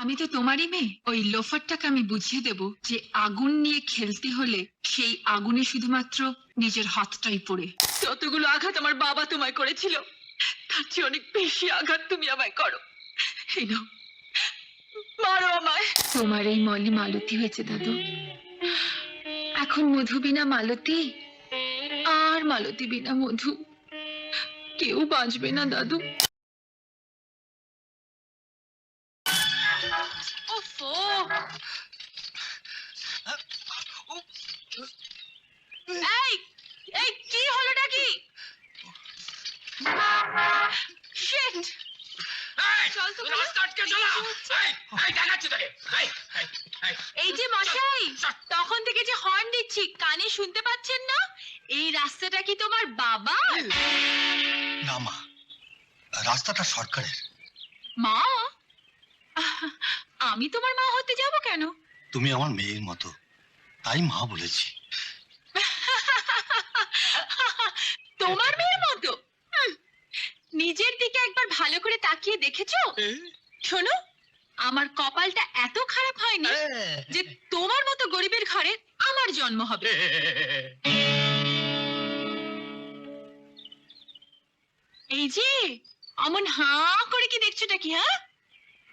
আমি তো তোমারই মেয়ে। ওই লোফারটাকে আমি বুঝিয়ে দেব যে আগুন নিয়ে খেলতে হলে সেই আগুনে শুধুমাত্র নিজের হাতটাই পড়ে। যতগুলো আঘাত আমার বাবা তোমায় করেছিল তার চেয়ে অনেক বেশি আঘাত তুমি আমায় করো। এই নাও, মারো আমায়। তোমার এই মলি মালতী হয়েছে দাদু। এখন মধু বিনা মালতী আর মালতী বিনা মধু, কেউ বাঁচবে না দাদু। ওফো, এই এই কি হলোটা কি? শিট, এই যে মশাই, তখন থেকে যে হর্ন দিচ্ছি কানে শুনতে পাচ্ছেন না? এই রাস্তাটা কি তোমার বাবা? না মা, রাস্তাটা সরকারের। মা? আমি তোমার মা হতে যাব কেন? তুমি আমার মেয়ের মতো, তাই মা বলেছি। তোমার মেয়ের মতো? নিজের দিকে একবার ভালো করে তাকিয়ে দেখেছো? শোনো, আমার কপালটা এত খারাপ হয়নি যে তোমার মতো গরিবের ঘরে আমার জন্ম হবে। এই যে অমন হাঁ করে কি দেখছোটা কি? হ্যাঁ,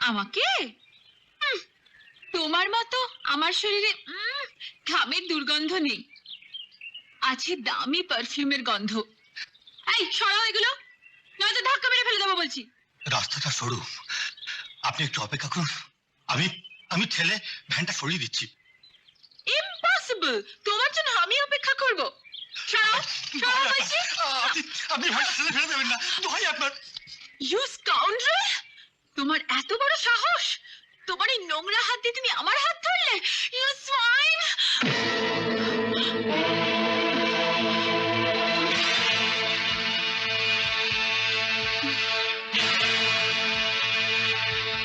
আমাকে? তোমার মতো আমার শরীরে ঘামের দুর্গন্ধ নেই, আছে দামি পারফিউমের গন্ধ। এই সরাও এগুলো, নয়তো ধাক্কা মেরে ফেলে দেবো বলছি। রাস্তাটা সরু, আপনি একটু অপেক্ষা করুন। আমি ঠেলে ভ্যানটা সরিয়ে দিচ্ছি। ইম্পসিবল, তোমার জন্য আমি অপেক্ষা করব। সরাও, সরাও বলছি। আপনি ভ্যানটা ঠেলে ফেলে দেবেন না, দোহাই আপনার। ইউ স্কাউন্ড্রেল, তোমার এত বড় সাহস! তোমার এই নোংরা হাত দিয়ে তুমি আমার হাত ধরলে? You swine!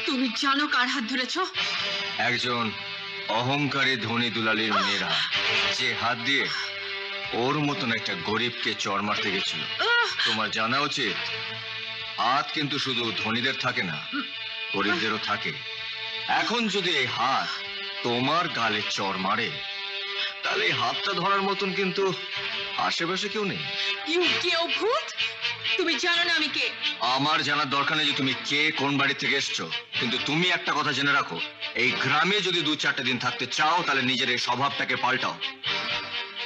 তুমি জানো কার হাত ধরেছো? একজন অহংকারী ধনী দুলালির মেয়েরা, যে হাত দিয়ে ওর মতন একটা গরিবকে চড় মারতে গেছিল। তোমার জানা উচিত, হাত কিন্তু শুধু ধনীদের থাকে না, গরিবদেরও থাকে। এখন যদি এই হাত তোমার গালে চড় মারে, তাহলে এই হাতটা ধরার মতন কিন্তু আশেপাশে কেউ নেই। কেউ ভূত? তুমি জানো না আমি কে? আমার জানার দরকার নেই যে তুমি কে, কোন বাড়ি থেকে এসছো, কিন্তু তুমি একটা কথা জেনে রাখো, এই গ্রামে যদি 2-4 দিন থাকতে চাও তাহলে নিজের এই স্বভাবটাকে পাল্টাও,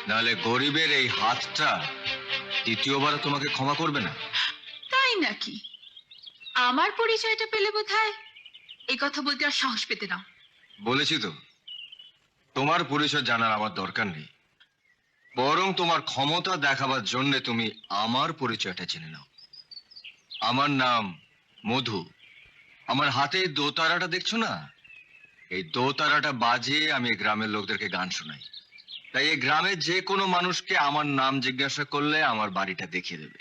নাহলে গরিবের এই হাতটা দ্বিতীয়বার তোমাকে ক্ষমা করবে না। তাই নাকি? আমার পরিচয়টা পেলে বোধহয় এই কথা বলতে আর সাহস পেতে না। বলেছি তো, তোমার পরিচয় জানার আমার দরকার নেই, বরং তোমার ক্ষমতা দেখাবার জন্য তুমি আমার পরিচয়টা জেনে নাও। আমার নাম মধু। আমার হাতে এই দোতারাটা দেখছো না? এই দোতারাটা বাজিয়ে আমি গ্রামের লোকদেরকে গান শোনাই। তাই এই গ্রামের যে কোনো মানুষকে আমার নাম জিজ্ঞাসা করলে আমার বাড়িটা দেখিয়ে দেবে।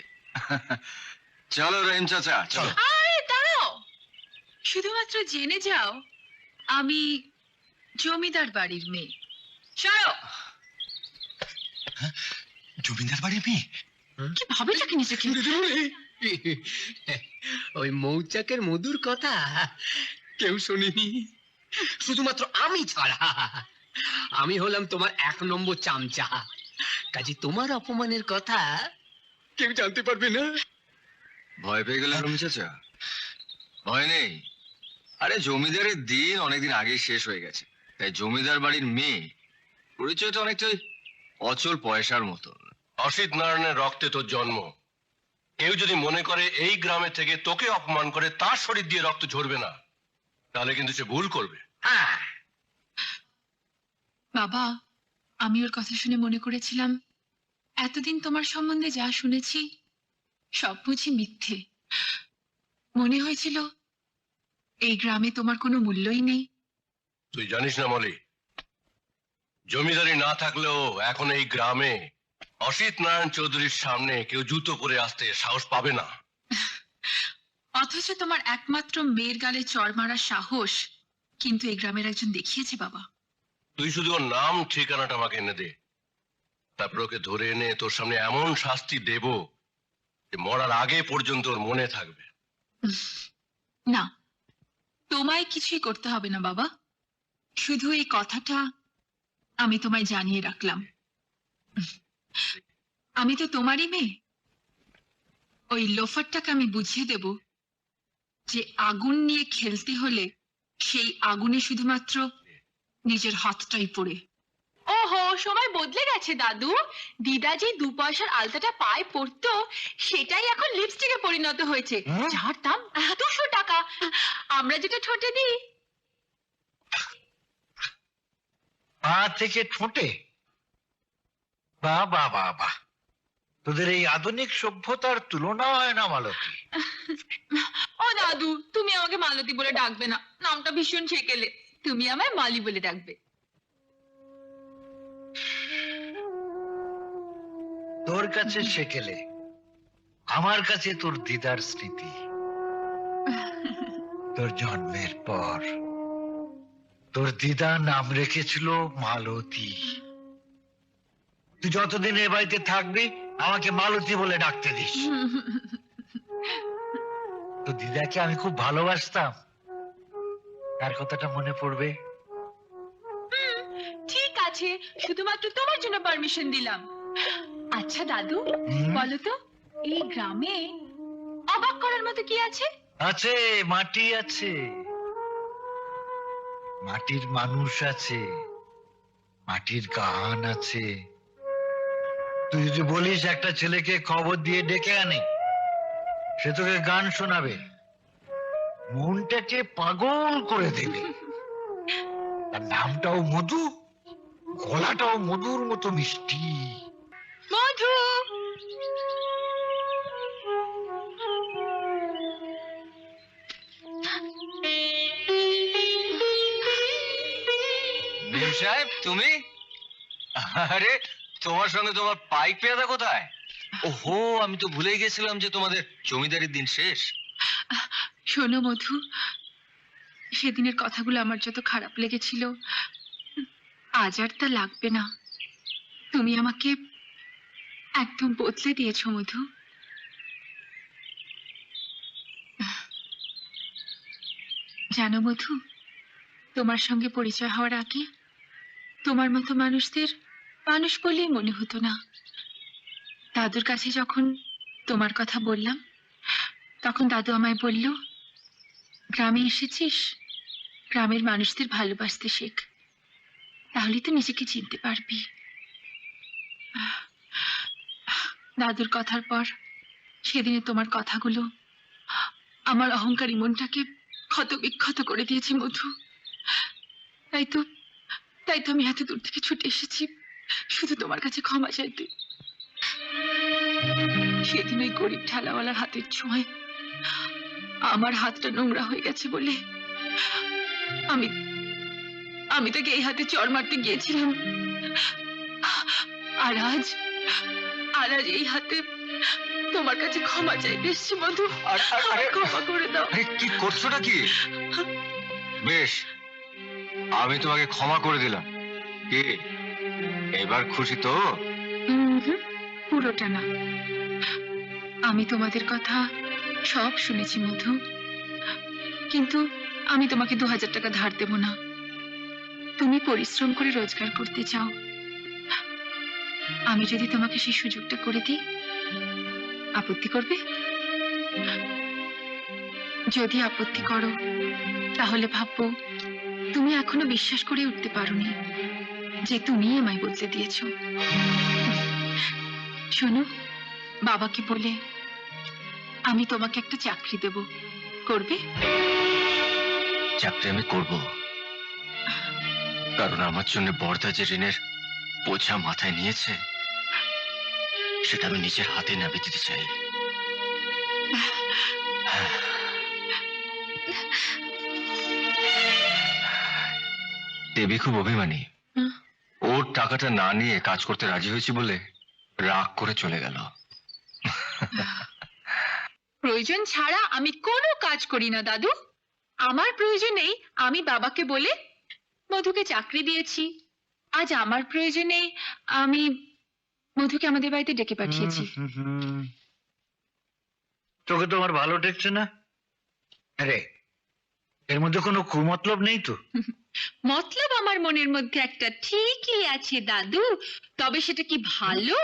চলো রহিম চাচা, চলো। আরে দাঁড়াও, শুধুমাত্র জেনে যাও আমি জমিদার বাড়ির মেয়ে। সরো। জমিদার বাড়ির মেয়ে? কি ভাবেটা কি নিজেকে? ওই মৌচাকের মধুর কথা কেউ শোনেনি, শুধুমাত্র আমি ছাড়া। আমি হলাম তোমার 1 নম্বর চামচা, কাজে তোমার অপমানের কথা কেউ জানতে পারবে না। ভয় পেয়ে গেলেন রহিম চাচা? ভয় নেই। আরে জমিদারের দিন অনেকদিন আগেই শেষ হয়ে গেছে, তাই জমিদার বাড়ির মেয়ে পরিচয়টা অনেকটাই অচল পয়সার মতো। অসিত নারায়ণের রক্তে তোর জন্ম। কেউ যদি মনে করে এই গ্রামে থেকে তোকে অপমান করে তার শরীর দিয়ে রক্ত ঝরবে না, তাহলে কিন্তু সে ভুল করবে। হ্যাঁ, বাবা, আমি ওর কথা শুনে মনে করেছিলাম এতদিন তোমার সম্বন্ধে যা শুনেছি সব বুঝি মিথ্যে। মনে হয়েছিল এই গ্রামে তোমার কোনো মূল্যই নেই। তুই জানিস না মলি, জমিদারি না থাকলেও এখন এই গ্রামে অসিত নারায়ণ চৌধুরীর সামনে কেউ জুতো পরে আসতে সাহস পাবে না। অথচ তোমার একমাত্র মেয়ের গালে চড় মারার সাহস কিন্তু এই গ্রামের একজন দেখিয়েছে বাবা। তুই শুধু ওর নাম ঠিকানাটা আমাকে এনে দে, তারপর ওকে ধরে এনে তোর সামনে এমন শাস্তি দেব যে মরার আগে পর্যন্ত ওর মনে থাকবে। না, তোমায় কিছুই করতে হবে না বাবা, শুধু এই কথাটা আমি তোমায় জানিয়ে রাখলাম। আমি তো তোমারই মেয়ে। ওই লোফারটাকে আমি বুঝিয়ে দেব যে আগুন নিয়ে খেলতে হলে সেই আগুনে শুধুমাত্র নিজের হাতটাই পড়ে। ওহো, সময় বদলে গেছে দাদু। দিদা যে 2 পয়সার আলতাটা পায়ে পড়তো সেটাই এখন লিপস্টিকে পরিণত হয়েছে, যার দাম 200 টাকা। আমরা যেটা ঠোঁটে দিই। পা থেকে ঠোঁটে? বাহ বাহ বাহ বাহ, তোদের এই আধুনিক সভ্যতার তুলনা হয় না মালতী। ও দাদু, তুমি আমাকে মালতী বলে ডাকবে না, নামটা ভীষণ ছেকেলে। তুমি আমায় মালি বলে ডাকবে। তোর কাছে সেকেলে, আমার কাছে তোর দিদার স্মৃতি। তোর জন্মের পর তোর দিদা নাম রেখেছিল মালতী। তুই যতদিন এ বাড়িতে থাকবি আমাকে মালতী বলে ডাকতে দিস। তো দিদাকে আমি খুব ভালোবাসতাম, তার কথাটা মনে পড়বে। ঠিক আছে, শুধুমাত্র তোমার জন্য পারমিশন দিলাম। আচ্ছা দাদু, বলো তো এই গ্রামে অবাক করার মতো কি আছে? আছে, মাটি আছে, মাটির মানুষ আছে, মাটির গান আছে। তুই যদি বলিস একটা ছেলেকে খবর দিয়ে ডেকে আনে, সে তোকে গান শোনাবে, মনটাকে পাগল করে দেবে। তার নামটাও মধু, গলাটাও মধুর মতো মিষ্টি। মধু, মেম সাহেব, তুমি? আরে, তোমার সঙ্গে তোমার পাইক পেয়াদা কোথায়? ওহো, আমি তো ভুলেই গেছিলাম যে তোমাদের জমিদারির দিন শেষ। শোনো মধু, সেদিনের কথাগুলো আমার যত খারাপ লেগেছিল আজ আর তা লাগবে না। তুমি আমাকে একদম বদলে দিয়েছো মধু। জানো মধু, তোমার সঙ্গে পরিচয় হওয়ার আগে তোমার মতো মানুষদের মানুষ বলেই মনে হতো না। দাদুর কাছে যখন তোমার কথা বললাম, তখন দাদু আমায় বলল, গ্রামে এসেছিস, গ্রামের মানুষদের ভালোবাসতে শেখ, তাহলে তো নিজেকে চিনতে পারবি। দাদুর কথার পর সেদিনে তোমার কথাগুলো আমার অহংকারী মনটাকে ক্ষত বিক্ষত করে দিয়েছে মধু। তাই তো আমি এত দূর থেকে ছুটে এসেছি শুধু তোমার কাছে ক্ষমা চাইতে। সেদিন ওই গরিব ঠেলাওয়ালার হাতের ছোঁয়ায় আমার হাতটা নোংরা হয়ে গেছে বলে আমি তাকে এই হাতে চড় মারতে গিয়েছিলাম। আর আজ এই হাতে তোমার কাছে ক্ষমা চাইতে এসেছি মধু। আমায় ক্ষমা করে দাও। আরে, কি করছোটা কি? বেশ, আমি তোমাকে ক্ষমা করে দিলাম। কি এবার খুশি তো? পুরোটা না, আমি তোমাদের কথা সব শুনেছি মধু, কিন্তু আমি তোমাকে 2000 টাকা ধার দেব না। তুমি পরিশ্রম করে রোজগার করতে চাও, আমি যদি তোমাকে সেই সুযোগটা করে দিই, আপত্তি করবে? যদি আপত্তি করো তাহলে ভাববো তুমি এখনো বিশ্বাস করে উঠতে পারোনি যে তুমি আমায় বদলে দিয়েছো। শোনো, বাবাকে বলে আমি তোমাকে একটা চাকরি দেব, করবে? চাকরি আমি করব, কারণ আমার জন্য বর্দা যে ঋণের বোঝা মাথায় নিয়েছে সেটা আমি নিজের হাতে নামিয়ে দিতে চাই। দেবী খুব অভিমানী। ওর টাকাটা না নিয়ে কাজ করতে রাজি হয়েছি বলে রাগ করে চলে গেল। প্রয়োজন ছাড়া আমি কোনো কাজ করি না দাদু। আমার প্রয়োজনেই আমি বাবাকে বলে মধুকে চাকরি দিয়েছি। আজ আমার প্রয়োজনেই আমি মধুকে আমাদের বাড়িতে ডেকে পাঠিয়েছি। তোকে তোমার ভালো ঠেকছে না? আরে, এর মধ্যে কোনো কুমতলব নেই তো? মতলব আমার মনের মধ্যে একটা ঠিকই আছে দাদু, তবে সেটা কি ভালো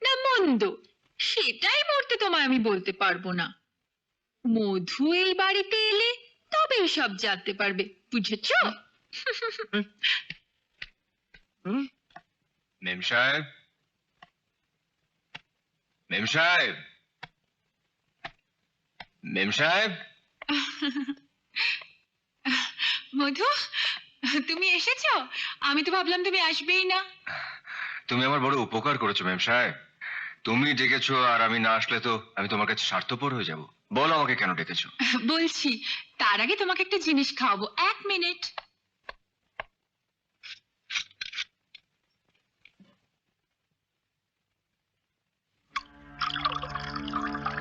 না মন্দ সেটাই মুহূর্তে তোমায় আমি বলতে পারবো না। মধু এই বাড়িতে এলে তবেই সব জানতে পারবে, বুঝেছো? মেম সাহেব, মেম সাহেব, মেম সাহেব। মধু, তুমি এসেছো? আমি তো ভাবলাম তুমি আসবেই না। তুমি আমার বড় উপকার করেছো মেম সাহেব। তুমি ডেকেছো আর আমি না আসলে তো আমি তোমার কাছে স্বার্থপর হয়ে যাব। বলো আমাকে কেন ডেকেছো? বলছি, তার আগে তোমাকে একটা জিনিস খাওয়াবো, 1 মিনিট।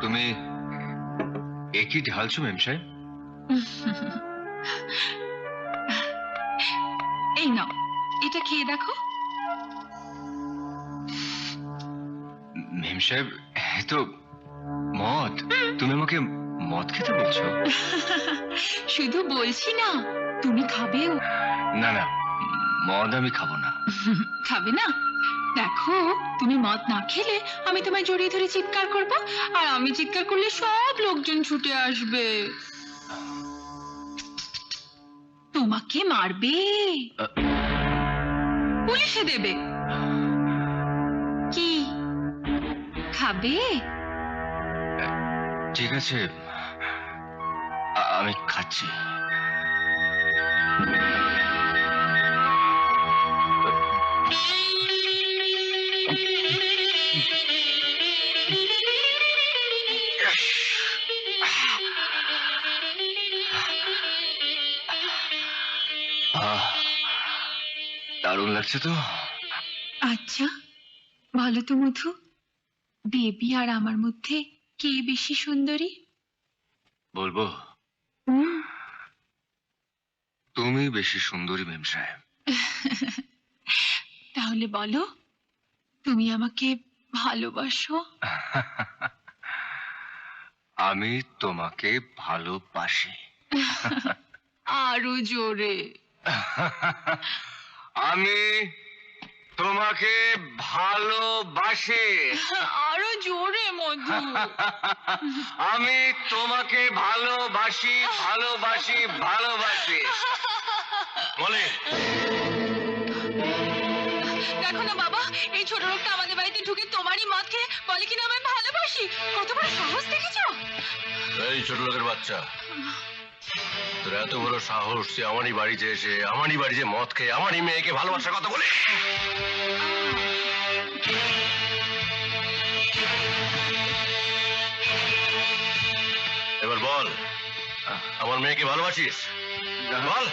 তুমি একই ঢালছো মেম সাহেব? এই নাও, এটা খেয়ে দেখো। মেম সাহেব, তো মদ? তুমি আমাকে মদ খেতে বলছো? শুধু বলছি না, তুমি খাবেও। না না, মদ আমি খাবো না। খাবে না? দেখো, তুমি মদ না খেলে আমি তোমায় জড়িয়ে ধরে চিৎকার করবো, আর আমি চিৎকার করলে সব লোকজন ছুটে আসবে, তোমাকে মারবে, পুলিশে দেবে। কি খাবে? ঠিক আছে, আমি খাচ্ছি। দারুণ লাগছে তো। আচ্ছা, বলো তো মধু, বেবি আর আমার মধ্যে কে বেশি সুন্দরী? বলবো, হুম। তুমি বেশি সুন্দরী মেম সাহেব। তাহলে বলো, তুমি আমাকে ভালোবাসো? আমি তোমাকে ভালোবাসি। আরো জোরে। আমি তোমাকে ভালোবাসি। আরো জোরে মধু। আমি তোমাকে ভালোবাসি, ভালোবাসি, ভালোবাসি। বলে দেখো না বাবা, এই ছোট লোকটা আমাদের বাড়িতে ঢুকে তোমারই মদ খেয়ে বলে কিনা আমি ভালোবাসি। কত বড় সাহস দেখেছো? এই ছোট লোকের বাচ্চা, তোর এত বড় সাহস তুই আমারই বাড়িতে এসে আমারই বাড়িতে মদ খেয়ে আমারই মেয়েকে ভালোবাসার কথা বলে? এবার বল, আমার মেয়েকে ভালোবাসিস? বল।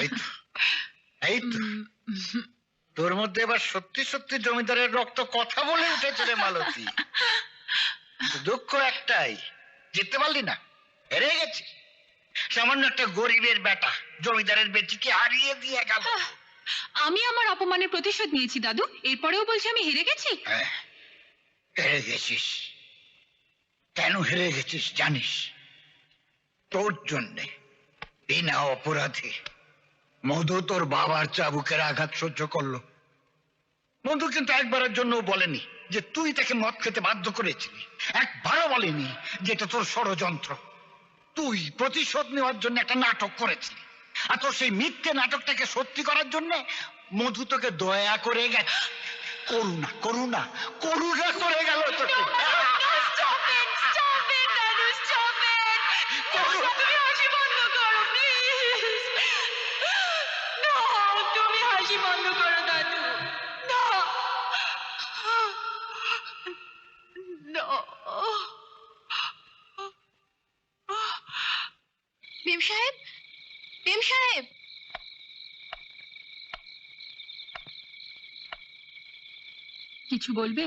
এই তো, এই তো, তোর মধ্যে এবার সত্যি সত্যি জমিদারের রক্ত কথা বলে উঠেছে রে মালতী। কিন্তু দুঃখ একটাই, জিততে পারলি না, হেরে গেছি। সামান্য একটা গরিবের বেটা জমিদারের বেটিকে হারিয়ে দিয়ে গেল। আমি আমার অপমানের প্রতিশোধ নিয়েছি দাদু, এরপরেও বলছি আমি হেরে গেছি? হ্যাঁ, হেরে গেছিস। কেন হেরে গেছিস জানিস? তোর জন্যে বিনা অপরাধে মধু তোর বাবার চাবুকের আঘাত সহ্য করলো। মধু কিন্তু একবারের জন্য বলেনি যে তুই তাকে মদ খেতে বাধ্য করেছিলি, একবারও বলেনি যে এটা তোর ষড়যন্ত্র। তুই প্রতিশোধ নেওয়ার জন্য একটা নাটক করেছিলি, আর তোর সেই মিথ্যে নাটকটাকে সত্যি করার জন্য মধু তোকে দয়া করে গেছে। করুণা করুণা করুণা করে গেল তোকে। তুমি হাসি বন্ধ করো প্লিজ। তুমি হাসি বন্ধ করো দাদু। না। মেম সাহেব, মেম সাহেব। কিছু বলবে?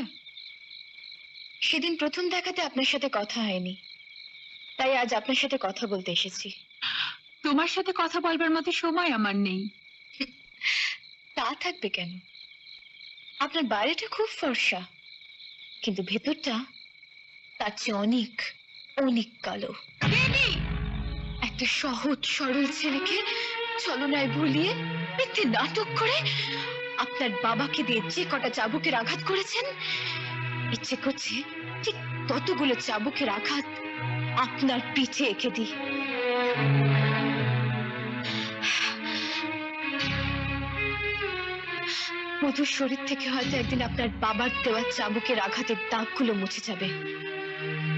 সেদিন প্রথম দেখাতে আপনার সাথে কথা হয়নি, তাই আজ আপনার সাথে কথা বলতে এসেছি। তোমার সাথে কথা বলবার মতো সময় আমার নেই। তা থাকবে কেন? আপনার বাইরেটা খুব ফর্সা, কিন্তু ভেতরটা তার চেয়ে অনেক অনেক কালো। একটা সহজ সরল ছেলেকে ছলনায় ভুলিয়ে মিথ্যে নাটক করে আপনার বাবাকে দিয়ে যে কটা চাবুকের আঘাত করেছেন, ইচ্ছে করছে ঠিক ততগুলো চাবুকের আঘাত আপনার পিঠে এঁকে দিই। মধুর শরীর থেকে হয়তো একদিন আপনার বাবার দেওয়া চাবুকের আঘাতের দাগগুলো মুছে যাবে,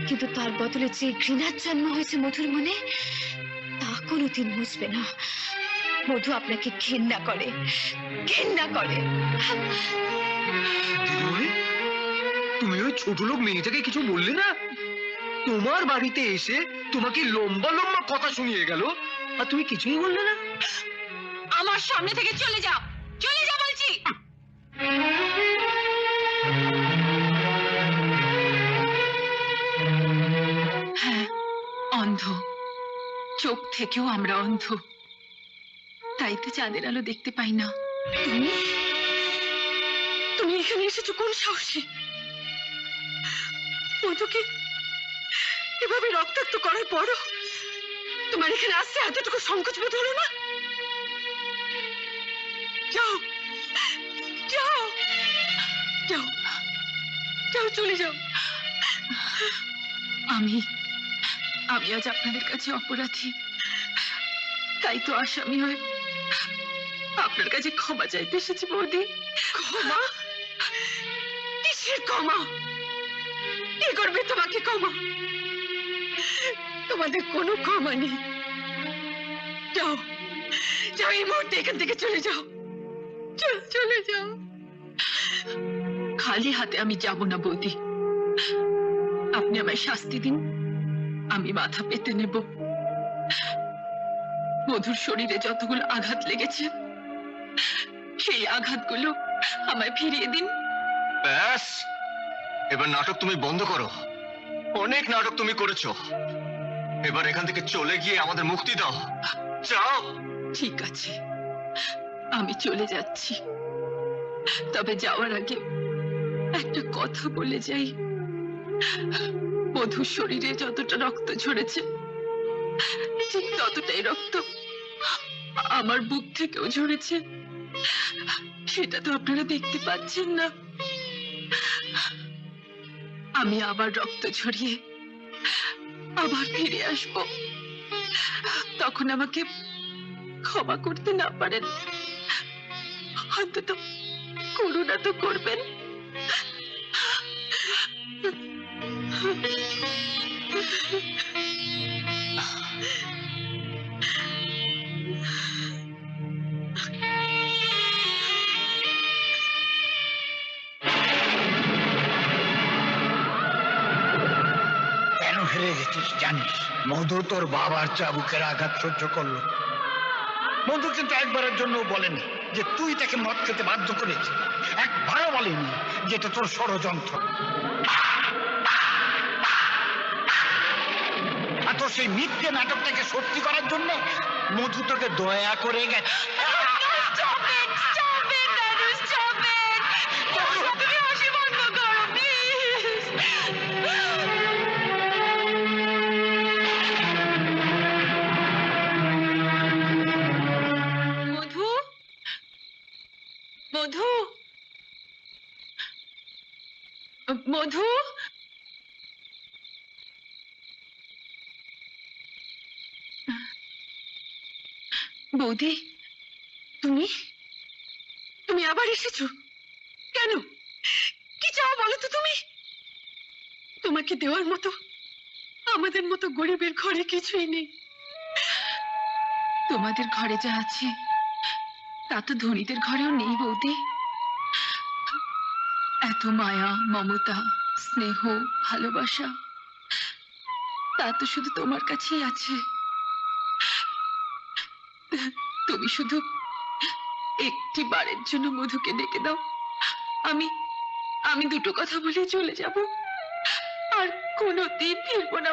কিন্তু তার বদলে যে ঘৃণার জন্ম হয়েছে মধুর মনে, তা কোনোদিন মুছবে না। মধু আপনাকে ঘেন্না করে, ঘেন্না করে। দিদিমণি, তুমি ওই ছোট লোক মেয়েটাকে কিছু বললে না? তোমার বাড়িতে এসে তোমাকে লম্বা লম্বা কথা শুনিয়ে গেল, আর তুমি কিছুই বললে না? আমার সামনে থেকে চলে যাও, চলে যাও বলছি। হ্যাঁ, অন্ধ, চোখ থেকেও আমরা অন্ধ, তাই তো চাঁদের আলো দেখতে পাই না। তুমি তুমি এখানে এসেছো কোন সাহসে? মধুকে এভাবে রক্তাক্ত করার পরও তোমার এখানে আসতে এতটুকু সংকোচ বোধ হলো না? যাও, যাও, যাও, যাও, চলে যাও। আমি আজ আপনাদের কাছে অপরাধী, তাই তো আসামি হয়ে আপনার কাছে ক্ষমা চাইতে এসেছি বৌদি। ক্ষমা? কিসের ক্ষমা? কি করবে তোমাকে ক্ষমা? তোমাদের কোনো ক্ষমা নেই। যাও, যাও, এই মুহূর্তে এখান থেকে চলে যাও, চলে যাও। খালি হাতে আমি যাব না বৌদি, আপনি আমায় শাস্তি দিন, আমি মাথা পেতে নেব। মধুর শরীরে যতগুলো আঘাত লেগেছে, সেই আঘাতগুলো আমায় ফিরিয়ে দিন। ব্যাস, এবার নাটক তুমি বন্ধ করো। অনেক নাটক তুমি করেছো, এবার এখান থেকে চলে গিয়ে আমাদের মুক্তি দাও। যাও। ঠিক আছে, আমি চলে যাচ্ছি, তবে যাওয়ার আগে একটা কথা বলে যাই। মধুর শরীরে যতটা রক্ত ঝরেছে, ঠিক ততটাই রক্ত আমার বুক থেকেও ঝরেছে। সেটা তো আপনারা দেখতে পাচ্ছেন না। আমি আবার রক্ত ঝরিয়ে আবার ফিরে আসব। তখন আমাকে ক্ষমা করতে না পারেন, অন্তত করুণা তো করবেন। কেন হেরে গেছিস জানিস? মধু তোর বাবার চাবুকের আঘাত সহ্য করলো। মধু কিন্তু একবারের জন্য বলেনি যে তুই তাকে মদ খেতে বাধ্য করেছিস, একবারও বলেনি যে এটা তোর ষড়যন্ত্র। আর তোর সেই মিথ্যে নাটকটাকে সত্যি করার জন্য মধু তোকে দয়া করে গেছে। মধু, মধু, মধু, বৌদি, তুমি তুমি আবার এসেছো কেন? কি চাও বলো তো তুমি? তোমাকে দেওয়ার মতো আমাদের মতো গরিবের ঘরে কিছুই নেই। তোমাদের ঘরে যা আছে তা তো ধনীদের ঘরেও নেই বৌদি। এত মায়া, মমতা, স্নেহ, ভালোবাসা, তা তো শুধু তোমার কাছেই আছে। শুধু একটি বারের জন্য মধুকে ডেকে দাও। আমি আমি দুটো কথা বলে চলে যাব, আর কোনোদিন ফিরবো না।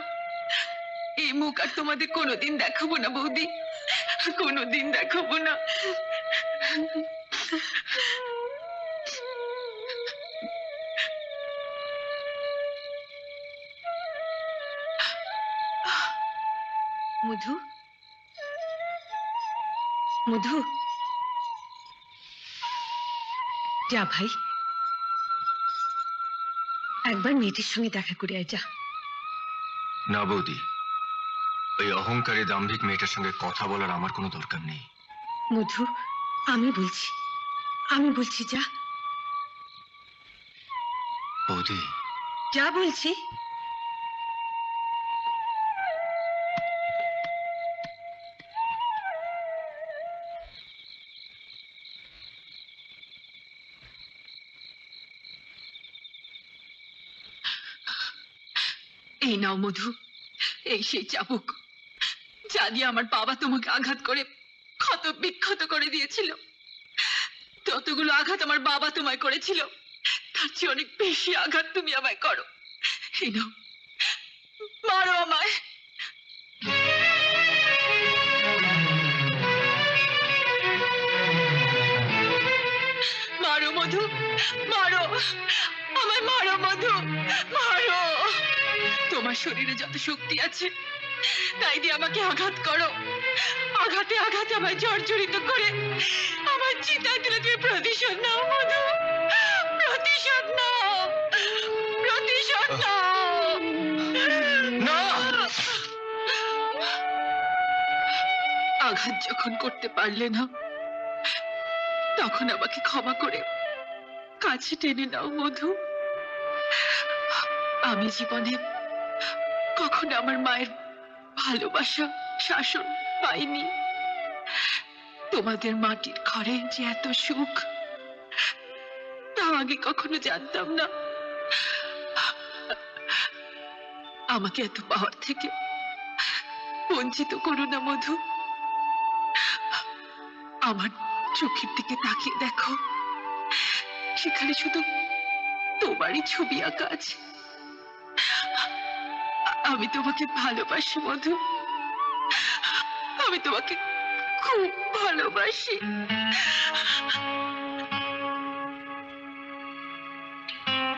এই মুখ আর তোমাদের কোনোদিন দেখাবো না বৌদি, কোনোদিন দেখাবো না। মধু, মধু, যা ভাই, একবার মেয়েটির সঙ্গে দেখা করে আয়, যা। না বৌদি, ওই অহংকারী দাম্ভিক মেয়েটার সঙ্গে কথা বলার আমার কোনো দরকার নেই। মধু, আমি বলছি যা, বৌদি, যা বলছি। এই নাও মধু, এই সেই চাবুক যা দিয়ে আমার বাবা তোমাকে আঘাত করে ক্ষত বিক্ষত করে দিয়েছিল। যতগুলো আঘাত আমার বাবা তোমায় করেছিল, তার চেয়ে অনেক বেশি আঘাত তুমি আমায় করো। এই নাও, মারো আমায়। মারো মধু, মারো আমায়, মারো মধু, মারো। তোমার শরীরে যত শক্তি আছে তাই দিয়ে আমাকে আঘাত করো। আঘাতে আঘাতে আমায় জর্জরিত করে আমার চিতায় তুলে তুমি প্রতিশোধ নাও মধু, প্রতিশোধ নাও, প্রতিশোধ নাও। না! আঘাত যখন করতে পারলে না, তখন আমাকে ক্ষমা করে কাছে টেনে নাও মধু। আমি জীবনে কখনো আমার মায়ের ভালোবাসা শাসন পাইনি। তোমাদের মাটির ঘরে যে এত সুখ, তা আগে কখনো জানতাম না। আমাকে এত পাওয়ার থেকে বঞ্চিত করো না মধু। আমার চোখের দিকে তাকিয়ে দেখো, সেখানে শুধু তোমারই ছবি আঁকা আছে। আমি তোমাকে ভালোবাসি মধু, আমি তোমাকে খুব ভালোবাসি।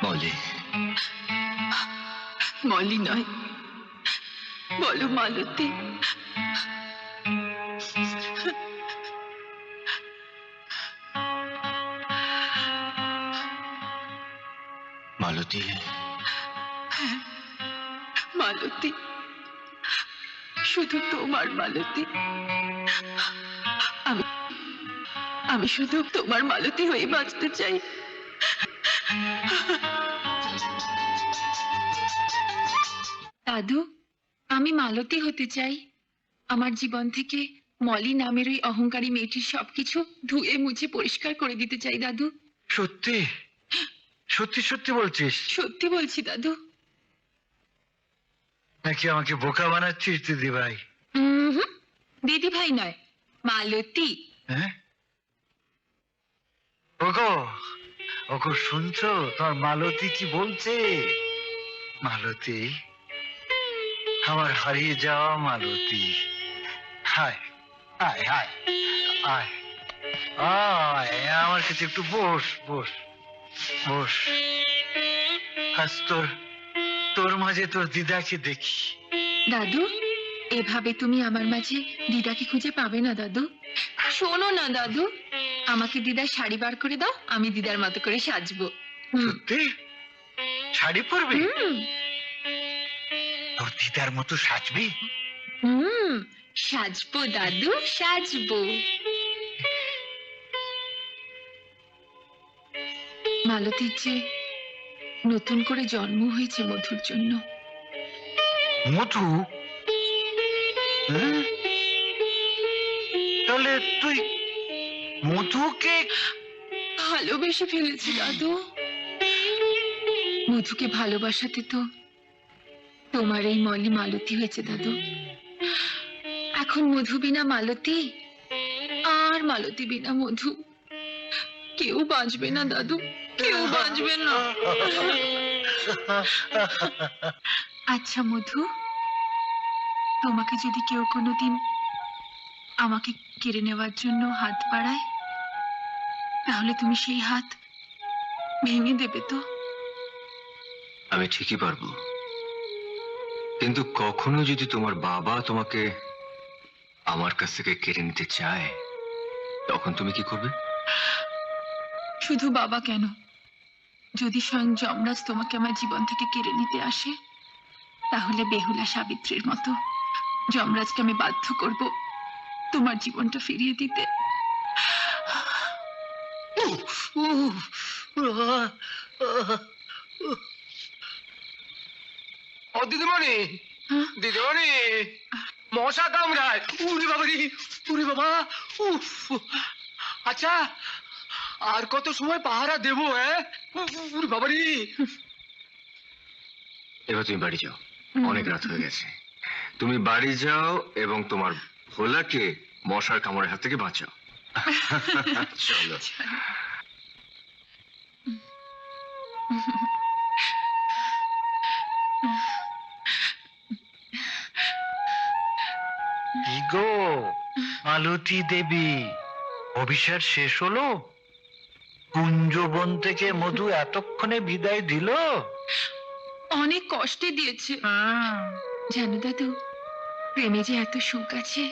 মলি, মলি নয়, বলো মালতী। মালতী, মালতী, শুধু তোমার মালতী। আমি শুধু তোমার মালতী হয়ে বাঁচতে চাই। দাদু, আমি মালতী হতে চাই। আমার জীবন থেকে মলি নামের ওই অহংকারী মেয়েটির সবকিছু ধুয়ে মুছে পরিষ্কার করে দিতে চাই দাদু। সত্যি সত্যি সত্যি বলছিস সত্যি বলছি দাদু। নাকি আমাকে বোকা বানাচ্ছিস দিদি ভাই? দিদি ভাই নয়, মালতী। হ্যাঁ, ওগো ওগো, শুনছো তোমার মালতী কি বলছে? মালতী, আমার হারিয়ে যাওয়া মালতী, হায় হায় হায়, আয় আয় আমার কাছে একটু বস বস বস। আজ তোর মাঝে তোর দিদাকে দেখি। দাদু, এভাবে তুমি আমার মাঝে দিদাকে খুঁজে পাবে না দাদু। শোনো না দাদু, আমাকে দিদার শাড়ি বার করে দাও, আমি দিদার মতো করে সাজবো। সত্যি শাড়ি পরবি? হুম তোর দিদার মতো সাজবি? হুম, সাজবো দাদু, সাজবো। মালতীর যে নতুন করে জন্ম হয়েছে মধুর জন্য। মধু? হ্যাঁ? তাহলে তুই মধুকে ভালোবেসে ফেলেছি দাদু। মধুকে ভালোবাসাতে তো তোমার এই মলি মালতী হয়েছে দাদু। এখন মধু বিনা মালতী আর আর মালতী বিনা মধু কেউ বাঁচবে না দাদু, কেউ বাঁচবে না। আচ্ছা মধু, তোমাকে যদি কেউ কোনোদিন আমাকে কেড়ে নেওয়ার জন্য হাত বাড়ায়, তাহলে তুমি সেই হাত ভেঙে দেবে তো? আমি ঠিকই পারবো, কিন্তু কখনো যদি তোমার বাবা তোমাকে আমার কাছ থেকে কেড়ে নিতে চায়, তখন তুমি কি করবে? শুধু বাবা কেন, যদি স্বয়ং যমরাজ তোমাকে আমার জীবন থেকে কেড়ে নিতে আসে, তাহলে বেহুলা সাবিত্রীর মতো যমরাজকে আমি বাধ্য করব তোমার জীবনটা ফিরিয়ে দিতে। ও দিদিমণি, হ্যাঁ? দিদিমণি, মশা কামড়ায়। উরে বাবা রে, উরে বাবা, উফ। আচ্ছা, আর কত সময় পাহারা দেবো? উরে বাবা রে। এবার তুমি বাড়ি যাও, অনেক রাত হয়ে গেছে। তুমি বাড়ি যাও এবং তোমার ভোলাকে মশার কামড়ের হাত থেকে বাঁচাও। চলো। কি গো মালতী দেবী, অভিশাপ শেষ হলো? কুঞ্জবন থেকে মধু এতক্ষণে বিদায় দিল? অনেক কষ্টে দিয়েছে জানো দাদু, প্রেমে যে এত সুখ আছে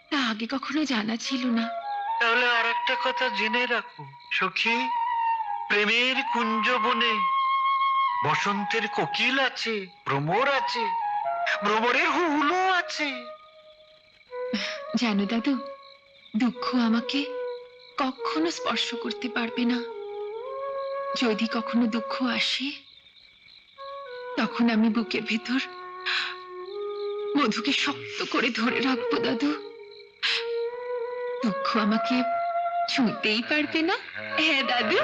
তা আগে কখনো জানা ছিল না। তাহলে আর একটা কথা জেনে রাখো সখী, প্রেমের কুঞ্জবনে বসন্তের কোকিল আছে, ভ্রমর আছে, ভ্রমরের হুলো আছে। জানো দাদু, দুঃখ আমাকে কখনো স্পর্শ করতে পারবে না। যদি কখনো দুঃখ আসে, তখন আমি বুকের ভেতর মধুকে শক্ত করে ধরে রাখবো দাদু। দুঃখ আমাকে ছুঁতেই পারবে না। হ্যাঁ দাদু।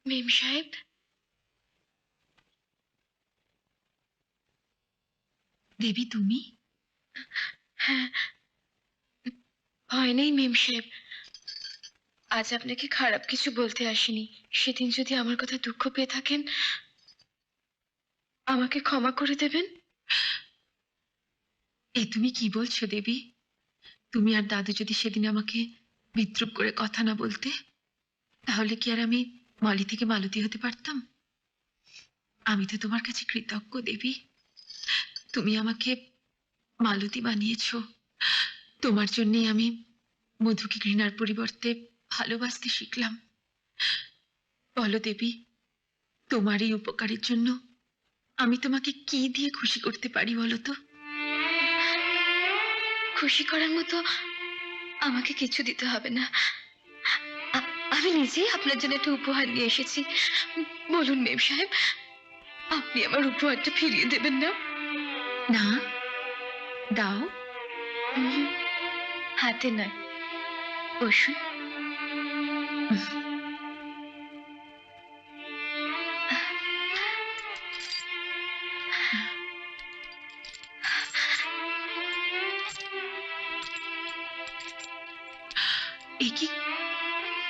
মেম সাহেব, দেবী তুমি? হ্যাঁ, ভয় নেই মেম সাহেব, আজ আপনাকে খারাপ কিছু বলতে আসিনি। সেদিন যদি আমার কথা দুঃখ পেয়ে থাকেন, আমাকে ক্ষমা করে দেবেন। এ তুমি কি বলছো দেবী? তুমি আর দাদু যদি সেদিন আমাকে বিদ্রুপ করে কথা না বলতে, তাহলে কি আর আমি মলি থেকে মালতী হতে পারতাম? আমি তো তোমার কাছে কৃতজ্ঞ দেবী। তুমি আমাকে মালতী বানিয়েছো। তোমার জন্যই আমি মধুকে ঘৃণার পরিবর্তে ভালোবাসতে শিখলাম। বলো দেবী, তোমার এই উপকারের জন্য আমি তোমাকে কি দিয়ে খুশি করতে পারি বলো তো? খুশি করার মতো আমাকে কিছু দিতে হবে না, আমি নিজেই আপনার জন্য একটা উপহার নিয়ে এসেছি। বলুন মেম সাহেব, আপনি আমার উপহারটা ফিরিয়ে দেবেন না? না, দাও। হাতে নয়, বসুন।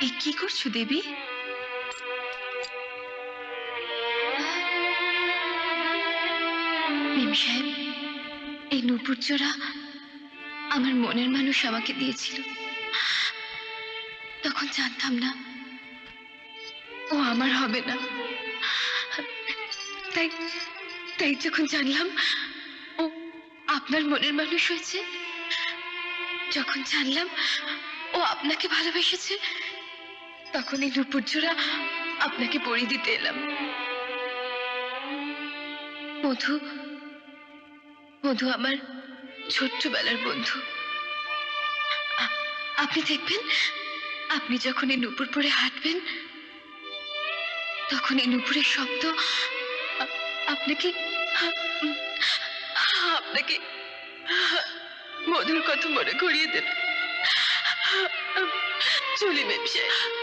এ কি করছো দেবী? মেম সাহেব, এই নূপুর জোড়া আমার মনের মানুষ আমাকে দিয়েছিল। তখন জানতাম না ও আমার হবে না, তাই তাই যখন জানলাম ও আপনার মনের মানুষ হয়েছে, যখন জানলাম ও আপনাকে ভালোবেসেছে, তখন এই নূপুর জোড়া আপনাকে পরিয়ে দিতে এলাম। মধু, মধু আমার ছোট্টবেলার বন্ধু। আপনি দেখবেন, আপনি যখন এই নূপুর পরে হাঁটবেন, তখন এই নূপুরের শব্দ আপনাকে আপনাকে মধুর কথা মনে করিয়ে দেবে। চলি মেম সাহেব।